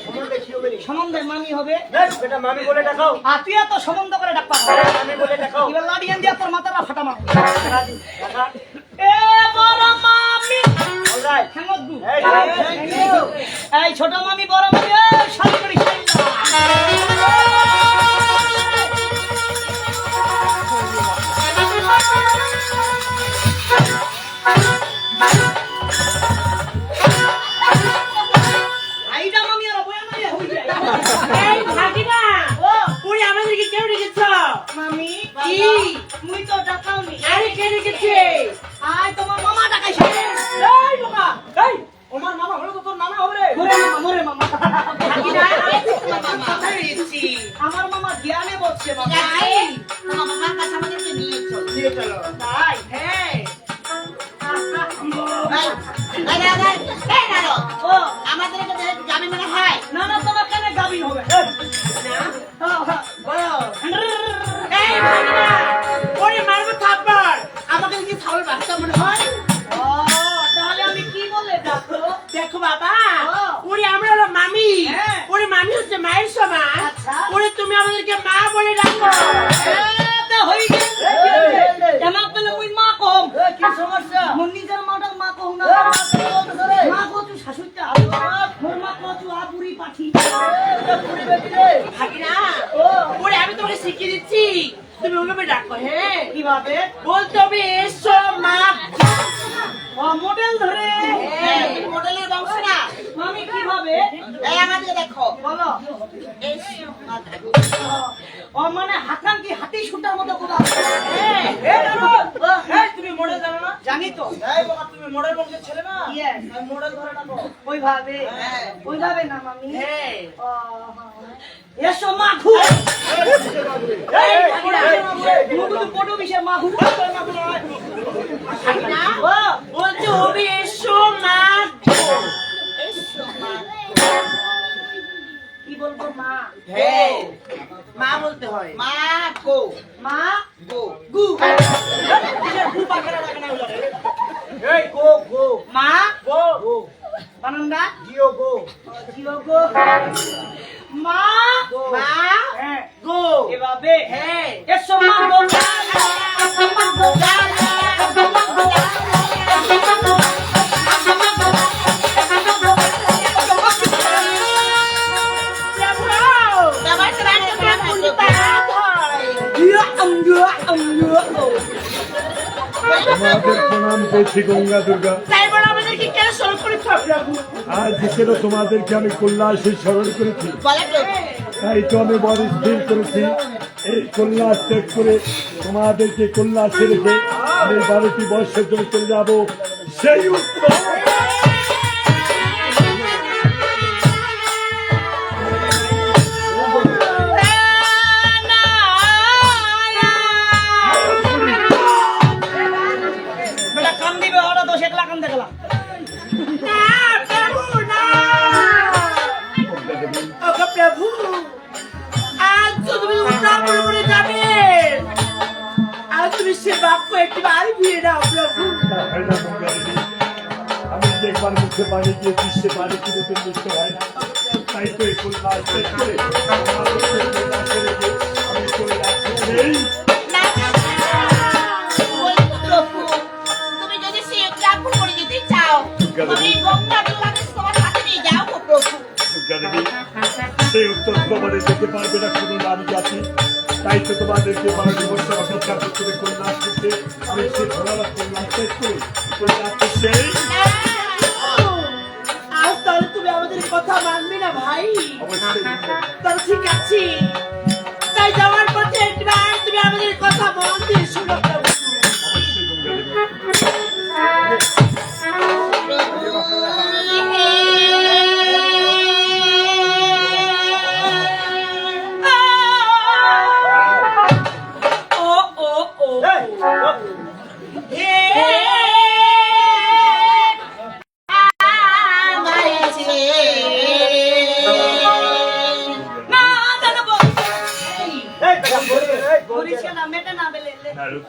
সম্বন্ধে কি হবে সম্বন্ধের মামি হবে এই বেটা মামি বলে দেখাও আর তুই এত সম্বন্ধ করে ডাকবা মামি বলে দেখাও এবার লাডিয়ান দিয়া তোর মাথাটা ফাটামা দেখা এ বড় মামি অলরাইট হেমত দু এই থ্যাংক ইউ এই ছোট মামি বড় মামি এই শালি করি আইডা মামি আর বয়া না হই যায় এই ভাগিনা ও তুই আমাদেরকে কেউ রেখেছ মামি কি? মুই তো ডাকাওনি আরে কে রেখেছে আয় তোমার মামা ডাকাইছে এই বোকা এই ওমার মামা হলো তো তোর মামা হবে রে মোরে মামা ভাগিনা আরে তোমার মামা কোথায় রেখেছি আমার মামা জ্ঞানে বলছে বাবা যাই তোমার মামার কাছে আমাদেরকে নিয়ে চল দিয়ে চলো তাই হ্যাঁ এই নারো ও আমাদেরকে যাবে মনে হয় না না তোমার কেন গাবিন হবে না বলো এই ভাগিনা ওরে মারবো থাপ্পড় আমাকে কি ছাগল বাচ্চা মনে হয় ও তাহলে আমি কি বলে ডাকো দেখো বাবা ও। ওরে আমরা হলো মামি হ্যাঁ। ওরে মামি হচ্ছে মায়ের সমান আচ্ছা। ওরে তুমি আমাদেরকে মা বলে ডাকো তা হই গেছে এমন পেলে মুই মা কম কি সমস্যা মুই নিজের মাটার মা কম না মা কো তুই শাশুড়িটা পাখি। ভাগিনা ওরে আমি তোমাকে শিখিয়ে দিচ্ছি তুমি ওভাবে ডাকো হ্যাঁ কিভাবে? বলতে হবে এসো মা মডেল ধরে। হ্যাঁ, তুমি মডেলের বংশ না মামি কিভাবে? এই আমাদের দেখো বলো। এসো মা মানে হাতান কি হাতি সুটার মতো কথা? হ্যাঁ এই তুমি মডেল জানো না জানি তো। এই বাবা তুমি মডেল বংশের ছেলে না Yes, আমি মডেল ধরে ডাকো ওইভাবে। হ্যাঁ। ওইভাবে না মামি। হ্যাঁ এসো মাখু। এই ভাগিনা মুগু তো বড় বিষয় মাখু। ভাগিনা বলতে হবে এসো মা এসো মা কি বলবো মা? হ্যাঁ মা বলতে হয় মা গো মা গো গু। গু পাখেরা ডাকে না ওলারে এই গো গো মা গো গো বানান্দা জিও গো জিও গো। মা মা হ্যাঁ গো এভাবে। হ্যাঁ এসো মা গো। তোমাদের প্রণাম পেয়েছি গঙ্গা দুর্গা। তাই বলে আমাদেরকে কেন স্মরণ করেছ প্রভু আজ কেন তোমাদেরকে আমি কল্যাণে স্মরণ করেছি, বলে তাই তো আমি বড় স্থির করেছি এই কল্যাণ ত্যাগ করে তোমাদেরকে কল্যাণে রেখে আমি 12টি বর্ষের জন্য চলে যাব সেই উত্তর। বেটা কাম দিবে ওরা 10 1 লাখ কাম দেখলাম। প্রভু আজ তো তুমি উত্তর করে যাবে আজ তুমি সে বাক্য একটি বাড়ি ফিরে দাও প্রভু হয় না গঙ্গা দেবী, আমি যে একবার মুখে পানি দিয়েছি সে পানি কিন্তু নিতে হয় না, তাই তো এই কল্যাণ ত্যাগ করে তোমাদেরকে কল্যাণে রেখে আমি চলে যাচ্ছি এই না, বলছি প্রভু, তুমি যদি সে গ্রামপুর করে যেতে চাও তুমি গঙ্গা দুর্গাকে তোমার হাতে নিয়ে যাও গো প্রভু দুর্গা দেবী। সেই উত্তর তোমাদের যেতে পারবে না কোনো নাম জাতি, তাই তো তোমাদেরকে 12টি বছর অপেক্ষা করতে হবে কল্যাণ করতে। আমি সে ধরার কল্যাণ ত্যাগ করে চলে যাচ্ছি সেই আজ তাহলে তুমি আমাদের কথা মানবে না ভাই অবশ্যই তাহলে ঠিক আছে তাই যাওয়ার পথে একবার তুমি আমাদের কথা মন দিয়ে শোনো প্রভু অবশ্যই গঙ্গা দেবী। নারদ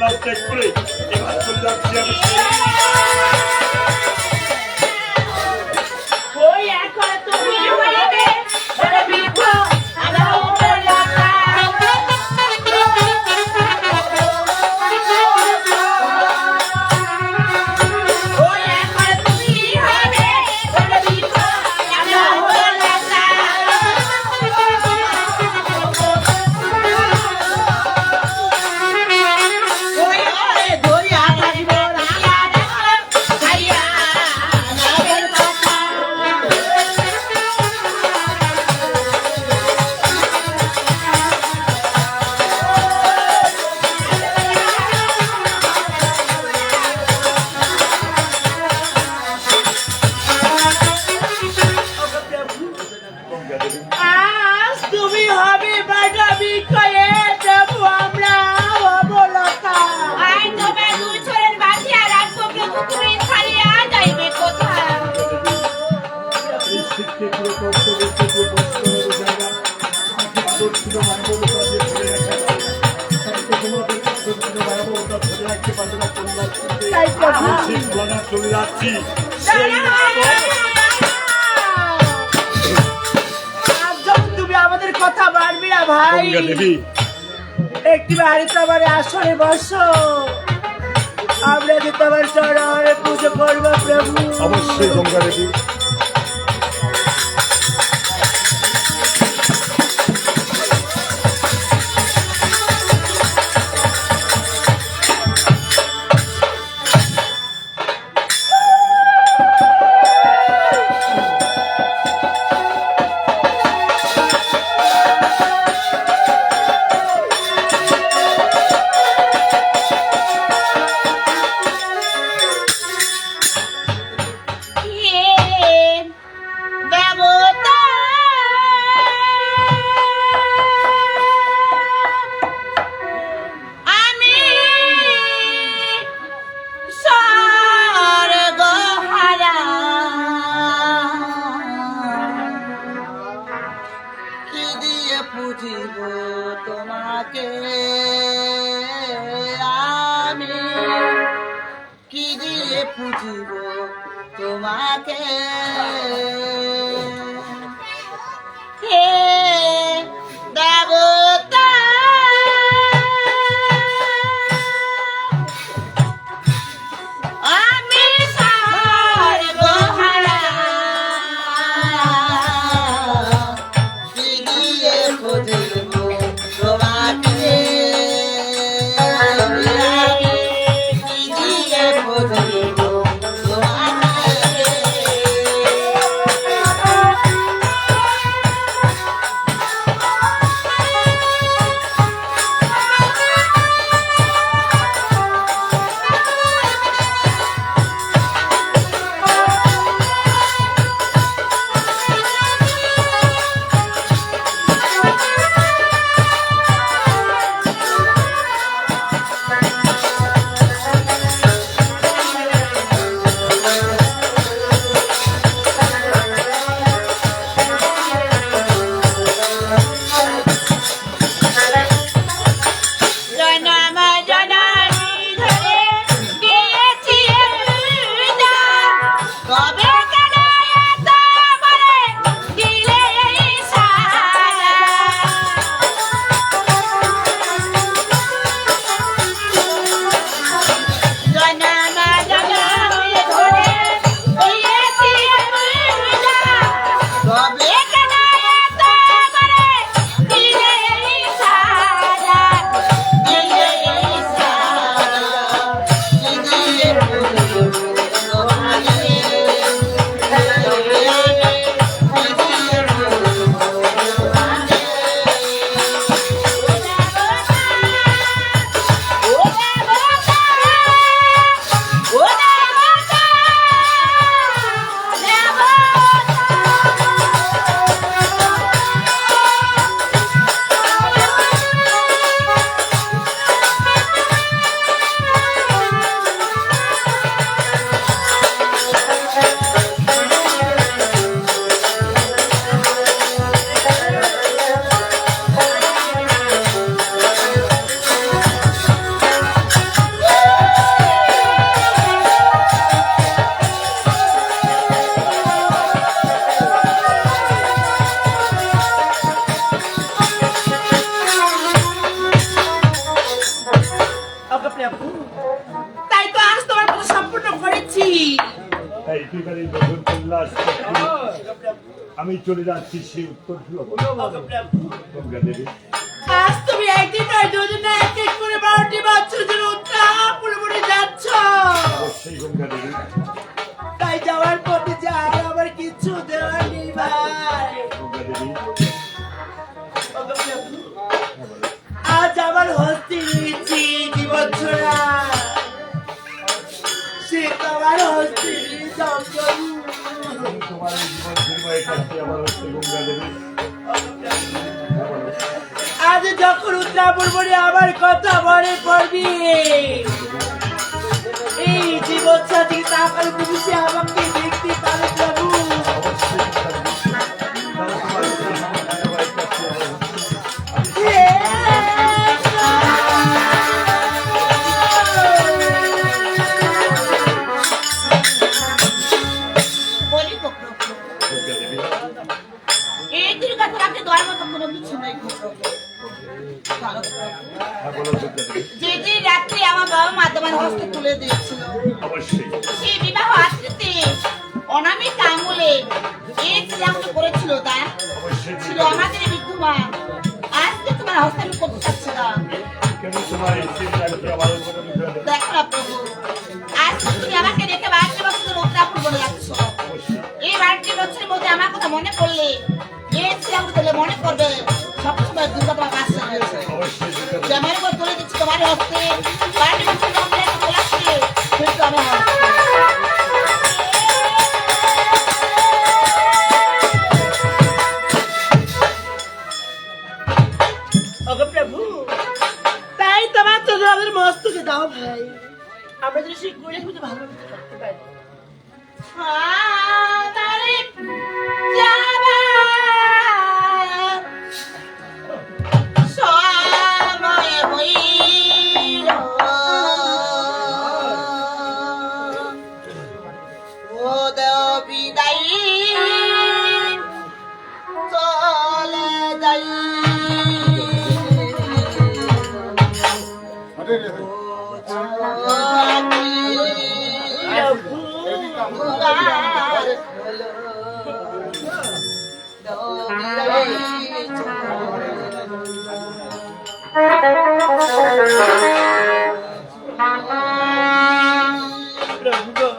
কন্যাও ত্যাগ করে এবার চলে যাচ্ছি আমি। ওই এখন তুমি হইবে বড় বৃক্ষ আমার উপর লতা। ওই এখন তুমি হইবে বড় বৃক্ষ আমার উপর লতা। ওই ওরে ধরিয়া ধরিব রায়া খাইয়া নাগের কথা। আজ তুমি হবে বাটা বিকয়ে প্রভু আমরা হব লতা। আই তবে দুই ছড়ের বাঁচিয়া রাখবো প্রভু তুমি ছাড়িয়া যাইবে কোথায়। এই শিক্ষে পুরো কর্তব্য থেকে বস্ত্রের জায়গা দক্ষিণ মানবতা দিয়ে ধরে রাখা তাকে তোমাদের দক্ষিণ মানবতা ধরে রাখতে পারবে না তোমরা তাই প্রভু সেই ফলানা চলে যাচ্ছি। আজ যখন তুমি আমাদের কথা মানবি না ভাই, গঙ্গা দেবী একটি বাড়ি তোমার আসরে বসো, আমরা যে তোমার চরণে পুজো করবো প্রভু। অবশ্যই গঙ্গা দেবী। দেবতা আমি স্বর্গহারা কি দিয়ে পুজিব তোমাকে আমি, কি দিয়ে পুজিব তোমাকে হে দেবতা। আমি সর্বহারা কি দিয়ে পুজিব তোমাকে, কি দিয়ে পুজিব তোমাকে। প্রভু তাই তো আজ তোমার কথা সম্পূর্ণ করেছি। তাই একেবারে যখন উল্লাস আমি চলে যাচ্ছি সেই উত্তর ধ্রুব গঙ্গা দেবী। আজ তুমি একদিন নয় দুদিন না এক এক করে 12টি বছর ধরে উত্তাপ করে যাচ্ছ। অবশ্যই গঙ্গা দেবী। তাই যাওয়ার পথে যে আর আমার কিছু দেওয়ার নেই ভাই। গঙ্গা দেবী আজ আমার হস্তি নিয়েছি জীবনছড়া, সে তোমার হস্তি জঙ্গল। তোমার এই জীবন ফিরবাই কাছে আমার হচ্ছে গঙ্গা দেবী। আজ যখন উত্তাপন বলে আমার কথা মনে পড়বি, এই জীবন সাথী তাকার পুরুষে আমাকে দেখতে পারে প্রভু। অবশ্যই গঙ্গা দেবী। তারা তোমার এই জীবন ফিরবাই কাছে আমার হচ্ছে হে বলি তো প্রভু, গঙ্গা দেবী। এই দুর্গা তোমাকে দেওয়ার মতো কোনো কিছু নেই প্রভু। হ্যাঁ বলো গঙ্গা দেবী। যেদিন রাত্রে আমার বাবা মা তোমার হস্তে তুলে দিয়েছিল, অবশ্যই সেই বিবাহ আত্মীয়তে অনামিক আঙুলে এই ছিলামটা করেছিল, তা অবশ্যই ছিল আমাদের বিধবা। আজকে তোমার হস্তে আমি করতে চাচ্ছিলাম। কেন তোমার এই চিন্তাকে আমার উপরে মুখে দেবে? দেখো না প্রভু, আজকে তুমি আমাকে রেখে 12টি বছরের উত্তরাপুর বলে যাচ্ছ। অবশ্যই এই 12টি বছরের মধ্যে আমার কথা মনে পড়লে এই ছিলামটা দিলে মনে করবে সবসময় দুর্গা তোমার কাছে রয়েছে। অবশ্যই গঙ্গা দেবী। জামাই করে তুলে দিচ্ছি তোমার হস্তে 12টি বছর মধ্যে একটা তোলাচ্ছি, কিন্তু আমি হস্তে ওগো প্রভু তাই তোমার তো আমাদের মস্তকে দাও ভাই, আমরা যদি সেই গুণের মধ্যে ভালো মতো থাকতে পারি। আমারে যাবার সময় হইল, ও দেও বিদায় চলে যাই। প্রভু গো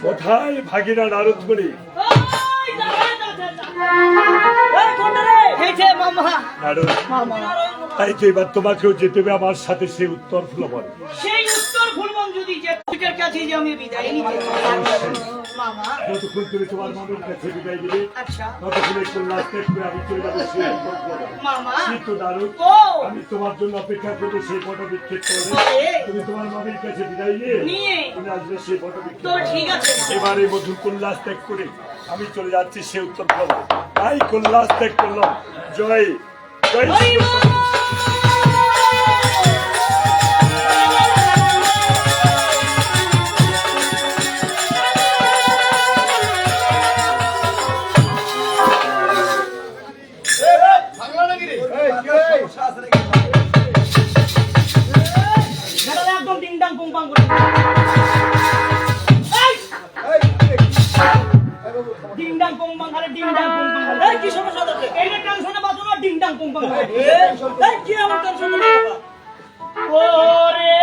কোথায় ভাগিনা নারদ করি ওই যা, যা, যা, যা। এই কোনটা রে? এই যে মামা। নারদ মামা। তাই তো এবার তোমাকেও যেতে হবে আমার সাথে সেই উত্তর ফ্লবন। সেই উত্তর ভুলবন যদি যে পিতার কাছে যে আমি বিদায় নিতে চাই। মামা। যতক্ষণ তুমি তোমার মামার কাছে বিদায় দিবে আচ্ছা। ততক্ষণ একটু লাস্ট করে আমি চলে যাবো সেই উত্তর ফ্লবন। মামা। কিন্তু নারদ ও। আমি তোমার জন্য অপেক্ষা করবো সেই ফটো বিক্ষেপ করবে পরে। তুমি তোমার মামির কাছে বিদায় নিয়ে নিয়ে। তুমি আসবে সেই ফটো বিক্ষেপ তো ঠিক আছে। এবারে মধুর কল্যাস ত্যাগ করে আমি চলে যাচ্ছি সে উত্তর ফ্লবন। তাই কল্যাস ত্যাগ করলাম। জয় জয় হরি শ্রী বল। ভাঙলো নাকি রে? মেডালে একদম ডিং ডাং পুং পাং করে। এই! ডিং ডাং পুং পাং খালি ডিং ডাং পুং পাং খালি। এই কি সমস্যা হচ্ছে? এই যে টেনশনে বাঁচো না ডিং ডাং পুং পাং খালি। এই কি এমন টেনশন হচ্ছে বাবা? ওরে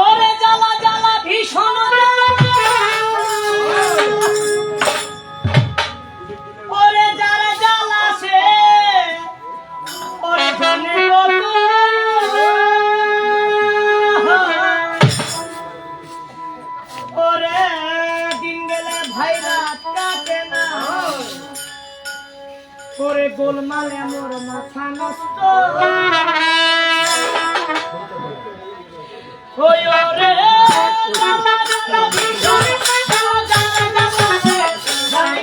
ওরে জ্বালা জ্বালা ভীষণ ওরে যারা জ্বালা সে ওরে ধনে কত ওরে দিন বেলা ভাই রাত কাটে না ওরে গোলমালে মোর মাথা নষ্ট ওই ওরে জ্বালা জ্বালা ভীষণ জ্বালা জ্বালা সে জানি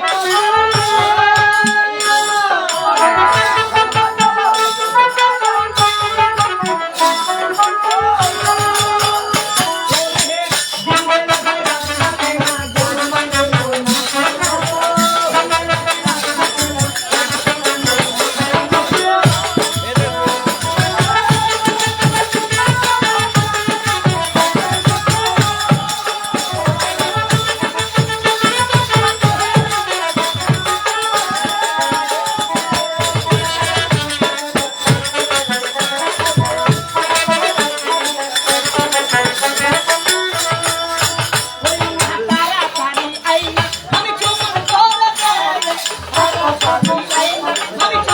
আমি